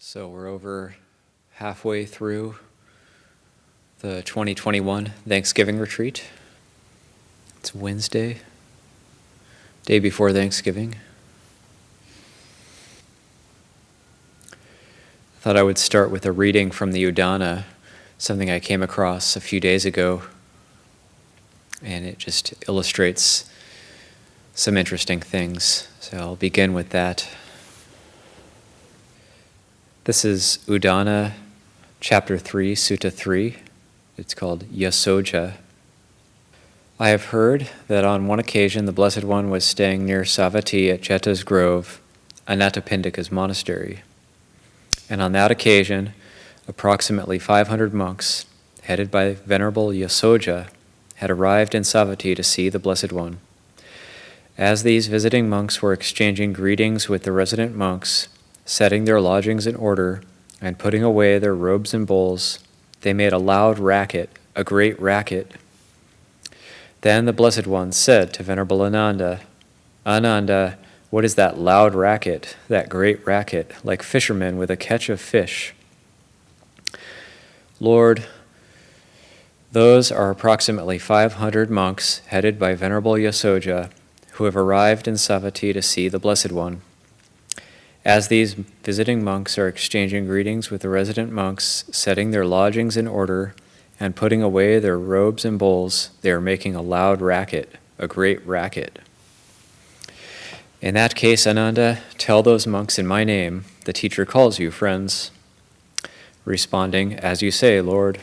So we're over halfway through the 2021 Thanksgiving retreat. It's Wednesday, day before Thanksgiving. I thought I would start with a reading from the Udana, something I came across a few days ago, and it just illustrates some interesting things. So I'll begin with that. This is Udana, chapter 3, Sutta 3. It's called Yasoja. I have heard that on one occasion the Blessed One was staying near Savatthi at Jeta's grove, Anathapindika's monastery. And on that occasion, approximately 500 monks, headed by Venerable Yasoja, had arrived in Savatthi to see the Blessed One. As these visiting monks were exchanging greetings with the resident monks, setting their lodgings in order, and putting away their robes and bowls, they made a loud racket, a great racket. Then the Blessed One said to Venerable Ananda, "Ananda, what is that loud racket, that great racket, like fishermen with a catch of fish?" "Lord, those are approximately 500 monks headed by Venerable Yasoja, who have arrived in Savatthi to see the Blessed One. As these visiting monks are exchanging greetings with the resident monks, setting their lodgings in order, and putting away their robes and bowls, they are making a loud racket, a great racket. In that case, Ananda, tell those monks in my name, the teacher calls you, friends." Responding, "As you say, Lord,"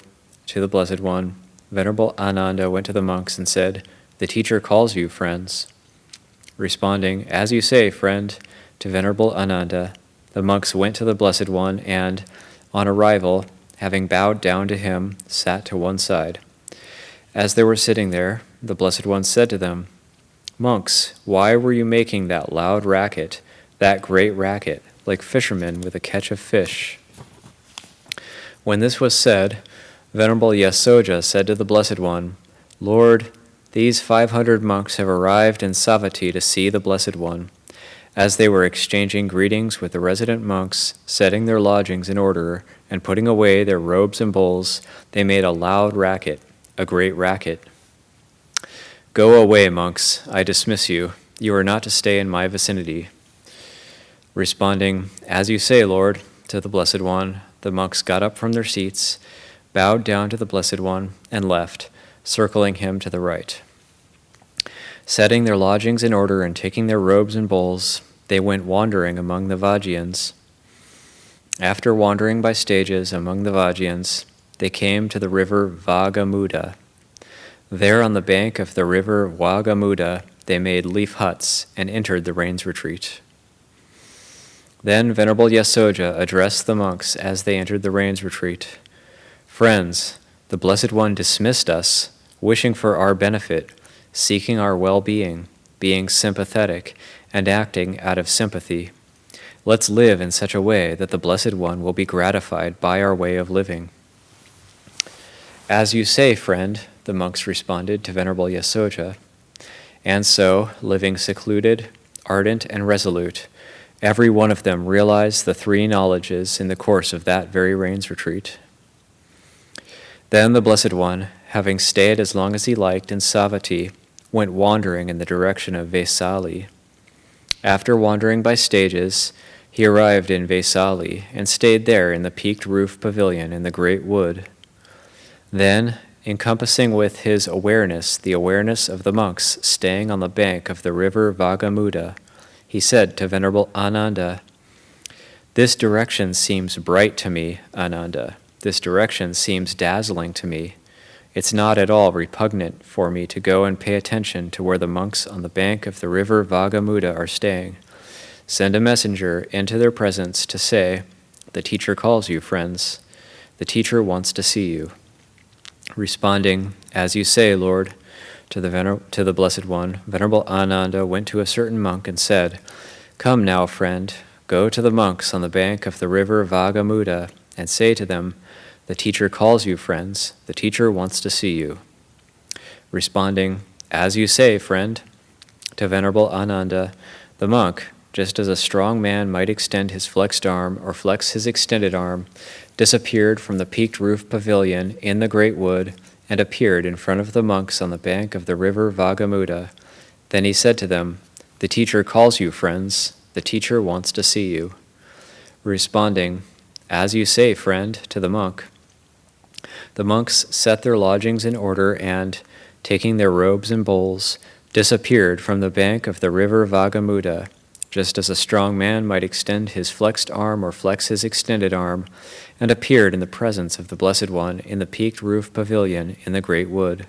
to the Blessed One, Venerable Ananda went to the monks and said, "The teacher calls you, friends." Responding, "As you say, friend," to Venerable Ananda, the monks went to the Blessed One and, on arrival, having bowed down to him, sat to one side. As they were sitting there, the Blessed One said to them, "Monks, why were you making that loud racket, that great racket, like fishermen with a catch of fish?" When this was said, Venerable Yasoja said to the Blessed One, "Lord, these 500 monks have arrived in Savatthi to see the Blessed One. As they were exchanging greetings with the resident monks, setting their lodgings in order, and putting away their robes and bowls, they made a loud racket, a great racket. Go away, monks, I dismiss you. You are not to stay in my vicinity." Responding, "As you say, Lord," to the Blessed One, the monks got up from their seats, bowed down to the Blessed One, and left, circling him to the right. Setting their lodgings in order and taking their robes and bowls, they went wandering among the Vajjayans. After wandering by stages among the Vajjayans, they came to the river Vāgamuda. There on the bank of the river Vāgamuda, they made leaf huts and entered the rains retreat. Then Venerable Yasoja addressed the monks as they entered the rains retreat. "Friends, the Blessed One dismissed us, wishing for our benefit, seeking our well-being, being sympathetic, and acting out of sympathy. Let's live in such a way that the Blessed One will be gratified by our way of living." "As you say, friend," the monks responded to Venerable Yasoja. And so, living secluded, ardent, and resolute, every one of them realized the three knowledges in the course of that very rains retreat. Then the Blessed One, having stayed as long as he liked in Savatthi, went wandering in the direction of Vesali. After wandering by stages, he arrived in Vesali and stayed there in the peaked roof pavilion in the great wood. Then, encompassing with his awareness the awareness of the monks staying on the bank of the river Vāgamuda, he said to Venerable Ananda, "This direction seems bright to me, Ananda. This direction seems dazzling to me. It's not at all repugnant for me to go and pay attention to where the monks on the bank of the river Vāgamuda are staying. Send a messenger into their presence to say, 'The teacher calls you, friends. The teacher wants to see you.'" Responding, "As you say, Lord," to the Blessed One, Venerable Ananda went to a certain monk and said, "Come now, friend, go to the monks on the bank of the river Vāgamuda and say to them, 'The teacher calls you, friends. The teacher wants to see you.'" Responding, "As you say, friend," to Venerable Ananda, the monk, just as a strong man might extend his flexed arm or flex his extended arm, disappeared from the peaked roof pavilion in the great wood and appeared in front of the monks on the bank of the river Vagamuda. Then he said to them, "The teacher calls you, friends. The teacher wants to see you." Responding, "As you say, friend," to the monk. The monks set their lodgings in order and, taking their robes and bowls, disappeared from the bank of the river Vagamuda, just as a strong man might extend his flexed arm or flex his extended arm, and appeared in the presence of the Blessed One in the peaked roof pavilion in the great wood.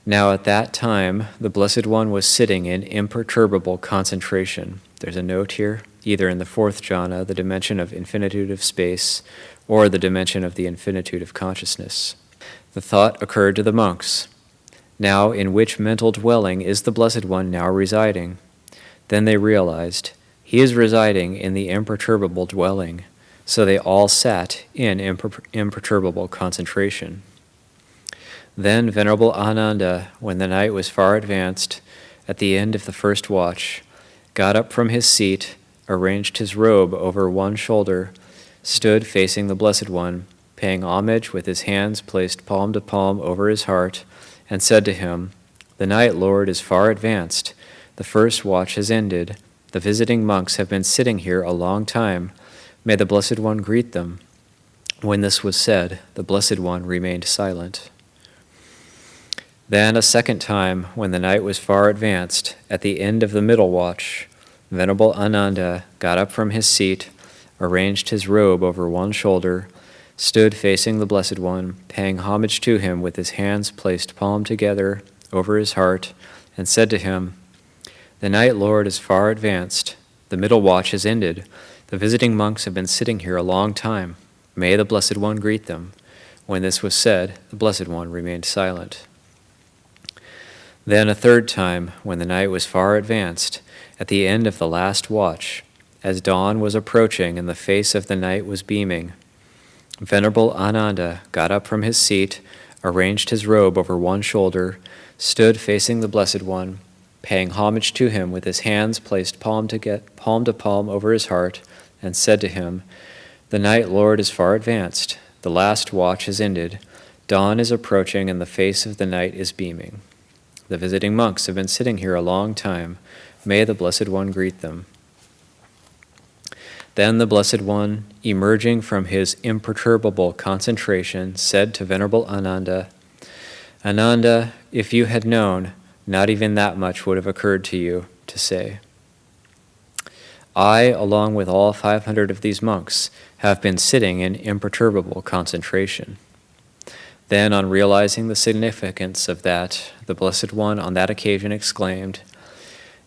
Now at that time, the Blessed One was sitting in imperturbable concentration. There's a note here, either in the fourth jhana, the dimension of infinitude of space, or the dimension of the infinitude of consciousness. The thought occurred to the monks, "Now in which mental dwelling is the Blessed One now residing?" Then they realized, "He is residing in the imperturbable dwelling." So they all sat in imperturbable concentration. Then Venerable Ananda, when the night was far advanced, at the end of the first watch, got up from his seat, arranged his robe over one shoulder, stood facing the Blessed One, paying homage with his hands placed palm to palm over his heart, and said to him, "The night, Lord, is far advanced. The first watch has ended. The visiting monks have been sitting here a long time. May the Blessed One greet them." When this was said, the Blessed One remained silent. Then a second time, when the night was far advanced, at the end of the middle watch, Venerable Ananda got up from his seat, arranged his robe over one shoulder, stood facing the Blessed One, paying homage to him with his hands placed palm together over his heart, and said to him, "The night, Lord, is far advanced. The middle watch has ended. The visiting monks have been sitting here a long time. May the Blessed One greet them." When this was said, the Blessed One remained silent. Then a third time, when the night was far advanced, at the end of the last watch, as dawn was approaching and the face of the night was beaming, Venerable Ananda got up from his seat, arranged his robe over one shoulder, stood facing the Blessed One, paying homage to him with his hands placed palm to palm over his heart, and said to him, "The night, Lord, is far advanced. The last watch has ended. Dawn is approaching and the face of the night is beaming. The visiting monks have been sitting here a long time. May the Blessed One greet them." Then the Blessed One, emerging from his imperturbable concentration, said to Venerable Ananda, "Ananda, if you had known, not even that much would have occurred to you to say. I, along with all 500 of these monks, have been sitting in imperturbable concentration." Then, on realizing the significance of that, the Blessed One on that occasion exclaimed,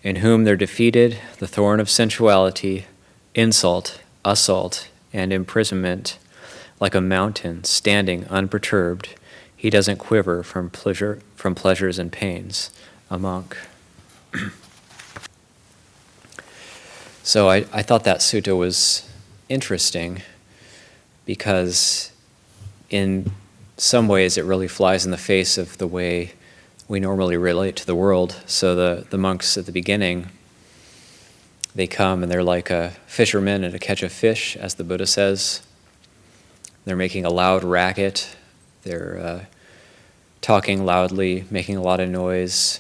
"In whom there defeated the thorn of sensuality, insult, assault, and imprisonment, like a mountain standing unperturbed, he doesn't quiver from pleasures and pains," a monk. So I thought that sutta was interesting because in some ways it really flies in the face of the way we normally relate to the world. So the monks at the beginning, they come and they're like a fisherman at a catch of fish, as the Buddha says. They're making a loud racket. They're talking loudly, making a lot of noise.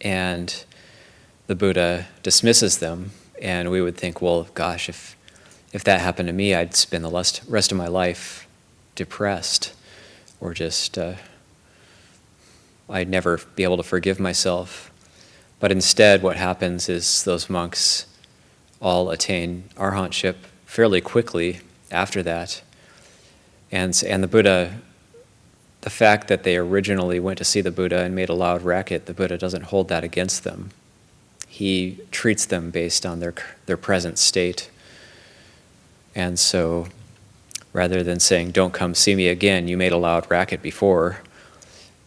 And the Buddha dismisses them. And we would think, well, gosh, if that happened to me, I'd spend the rest of my life depressed, or just I'd never be able to forgive myself. But instead, what happens is those monks all attain arhantship fairly quickly after that. And the Buddha, the fact that they originally went to see the Buddha and made a loud racket, the Buddha doesn't hold that against them. He treats them based on their present state. And so, rather than saying, "Don't come see me again, you made a loud racket before,"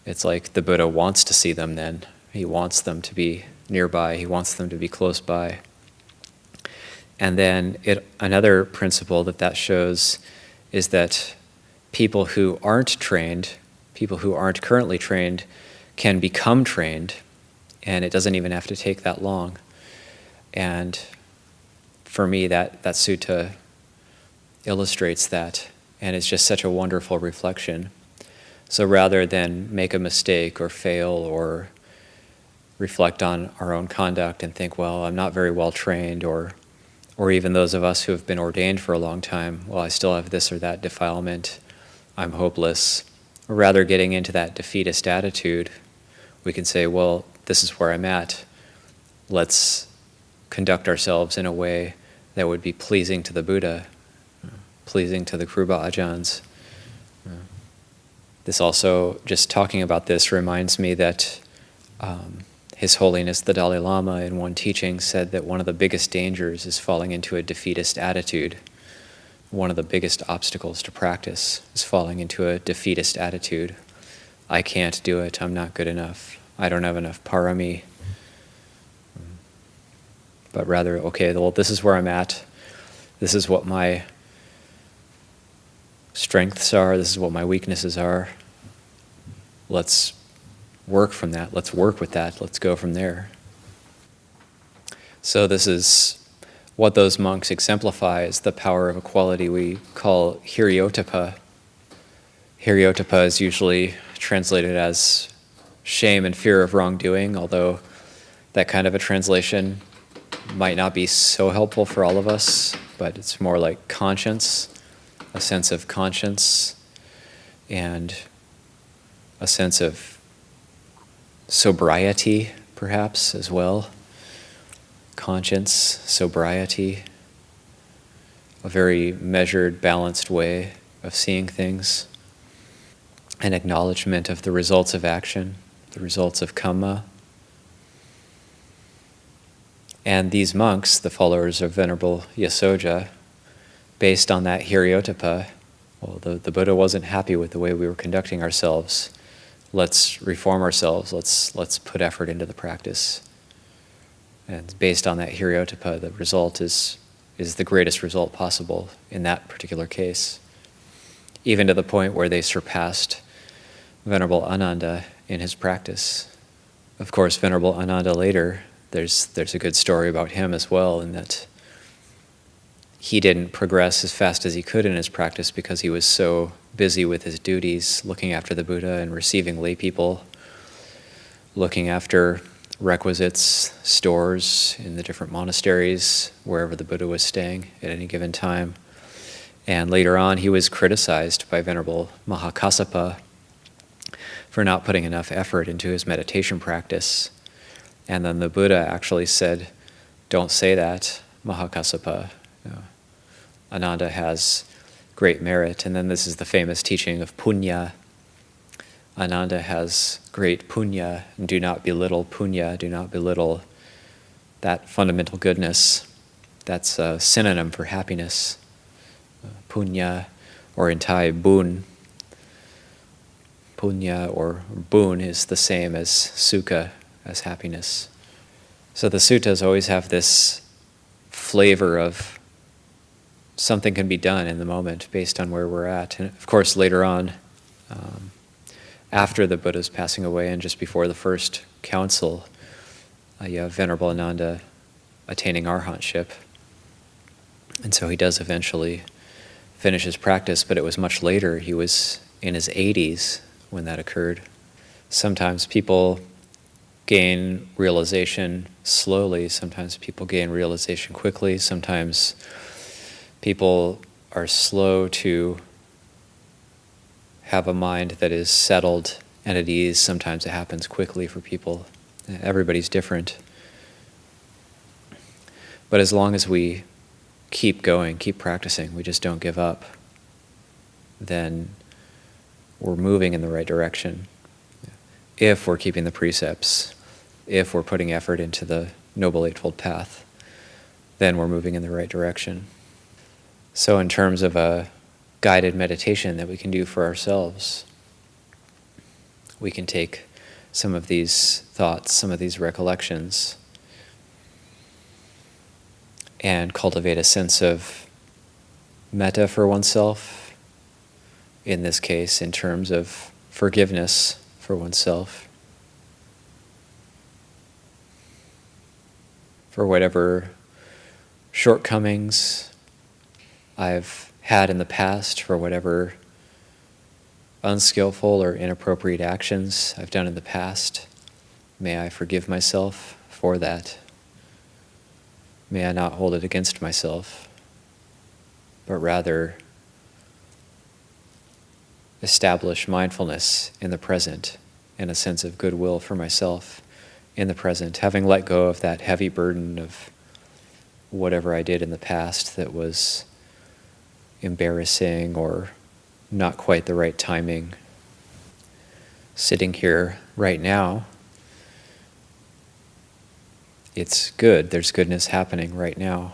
it's like the Buddha wants to see them then. He wants them to be nearby. He wants them to be close by. And then another principle that shows is that people who aren't currently trained, can become trained, and it doesn't even have to take that long. And for me, that sutta illustrates that, and it's just such a wonderful reflection. So rather than make a mistake or fail or reflect on our own conduct and think, well, I'm not very well trained, or even those of us who have been ordained for a long time, well, I still have this or that defilement, I'm hopeless. Or rather getting into that defeatist attitude, we can say, well, this is where I'm at. Let's conduct ourselves in a way that would be pleasing to the Buddha, pleasing to the Kruba Ajahns. This also, just talking about this reminds me that His Holiness the Dalai Lama in one teaching said that one of the biggest dangers is falling into a defeatist attitude. One of the biggest obstacles to practice is falling into a defeatist attitude. I can't do it, I'm not good enough, I don't have enough parami. But rather, okay, well, this is where I'm at, this is what my strengths are, this is what my weaknesses are. Let's work from that, let's work with that, let's go from there. So this is what those monks exemplify, is the power of a quality we call hiriotapa. Hiriotapa is usually translated as shame and fear of wrongdoing, although that kind of a translation might not be so helpful for all of us, but it's more like conscience, a sense of conscience, and a sense of sobriety, perhaps, as well. Conscience, sobriety, a very measured, balanced way of seeing things, an acknowledgement of the results of action, the results of kamma. And these monks, the followers of Venerable Yasoja, based on that hiriotapa, well, the Buddha wasn't happy with the way we were conducting ourselves. Let's reform ourselves, let's put effort into the practice. And based on that hiriotapa, the result is the greatest result possible in that particular case, even to the point where they surpassed Venerable Ananda in his practice. Of course, Venerable Ananda later, there's a good story about him as well, in that he didn't progress as fast as he could in his practice because he was so busy with his duties, looking after the Buddha and receiving lay people, looking after requisites, stores in the different monasteries, wherever the Buddha was staying at any given time. And later on, he was criticized by Venerable Mahakassapa for not putting enough effort into his meditation practice. And then the Buddha actually said, don't say that, Mahakassapa. Ananda has great merit. And then this is the famous teaching of punya. Ananda has great punya, and do not belittle punya, do not belittle that fundamental goodness. That's a synonym for happiness. Punya, or in Thai, boon. Punya or boon is the same as sukha, as happiness. So the suttas always have this flavor of something can be done in the moment based on where we're at. And of course, later on, after the Buddha's passing away and just before the first council, you have Venerable Ananda attaining arhatship. And so he does eventually finish his practice, but it was much later. He was in his 80s when that occurred. Sometimes people gain realization slowly, sometimes people gain realization quickly, sometimes people are slow to have a mind that is settled and at ease. Sometimes it happens quickly for people. Everybody's different. But as long as we keep going, keep practicing, we just don't give up, then we're moving in the right direction. If we're keeping the precepts, if we're putting effort into the Noble Eightfold Path, then we're moving in the right direction. So in terms of a guided meditation that we can do for ourselves, we can take some of these thoughts, some of these recollections, and cultivate a sense of metta for oneself, in this case in terms of forgiveness for oneself. for whatever shortcomings I've had in the past, for whatever unskillful or inappropriate actions I've done in the past. May I forgive myself for that. May I not hold it against myself, but rather establish mindfulness in the present and a sense of goodwill for myself in the present, having let go of that heavy burden of whatever I did in the past that was embarrassing or not quite the right timing. Sitting here right now, it's good. There's goodness happening right now.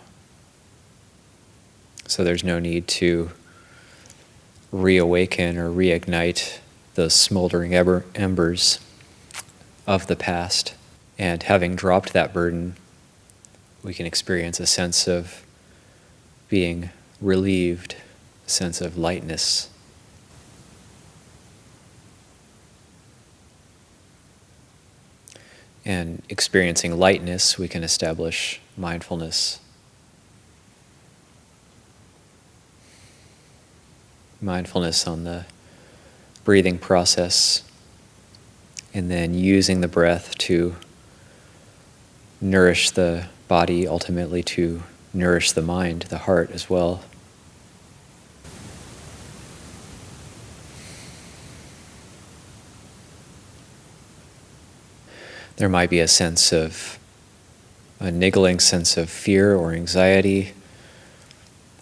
So there's no need to reawaken or reignite those smoldering embers of the past. And having dropped that burden, we can experience a sense of being relieved, a sense of lightness. And experiencing lightness, we can establish mindfulness. Mindfulness on the breathing process, and then using the breath to nourish the body, ultimately to nourish the mind, the heart as well. There might be a niggling sense of fear or anxiety.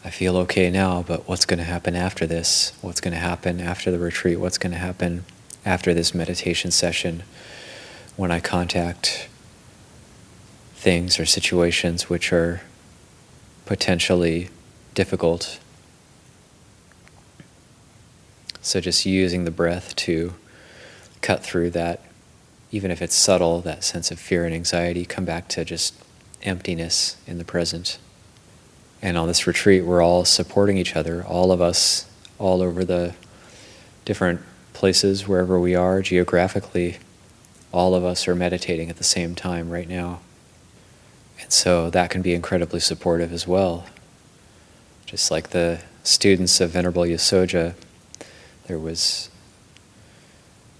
I feel okay now, but what's going to happen after this? What's going to happen after the retreat? What's going to happen after this meditation session when I contact things or situations which are potentially difficult? So just using the breath to cut through that, even if it's subtle, that sense of fear and anxiety, come back to just emptiness in the present. And on this retreat, we're all supporting each other, all of us, all over the different places, wherever we are geographically. All of us are meditating at the same time right now. And so that can be incredibly supportive as well. Just like the students of Venerable Yasoja, there was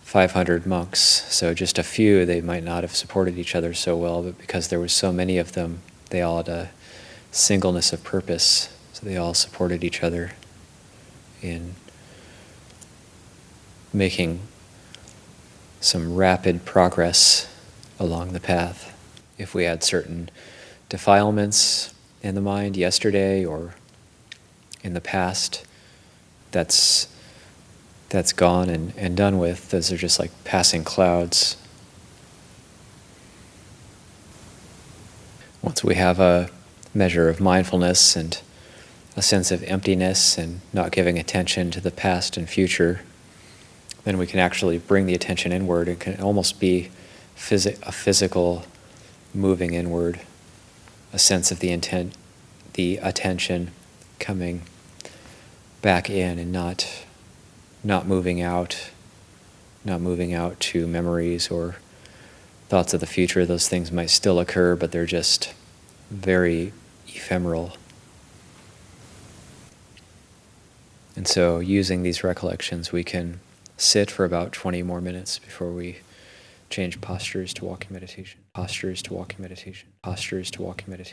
500 monks, so just a few, they might not have supported each other so well, but because there were so many of them, they all had a singleness of purpose, so they all supported each other in making some rapid progress along the path. If we had certain defilements in the mind yesterday or in the past, that's gone and done with. Those are just like passing clouds. Once we have a measure of mindfulness and a sense of emptiness and not giving attention to the past and future, then we can actually bring the attention inward. It can almost be a physical moving inward, a sense of the attention coming back in and not moving out to memories or thoughts of the future. Those things might still occur, but they're just very ephemeral. And so using these recollections, we can sit for about 20 more minutes before we change postures to walking meditation. Postures to walking meditation. Postures to walking meditation.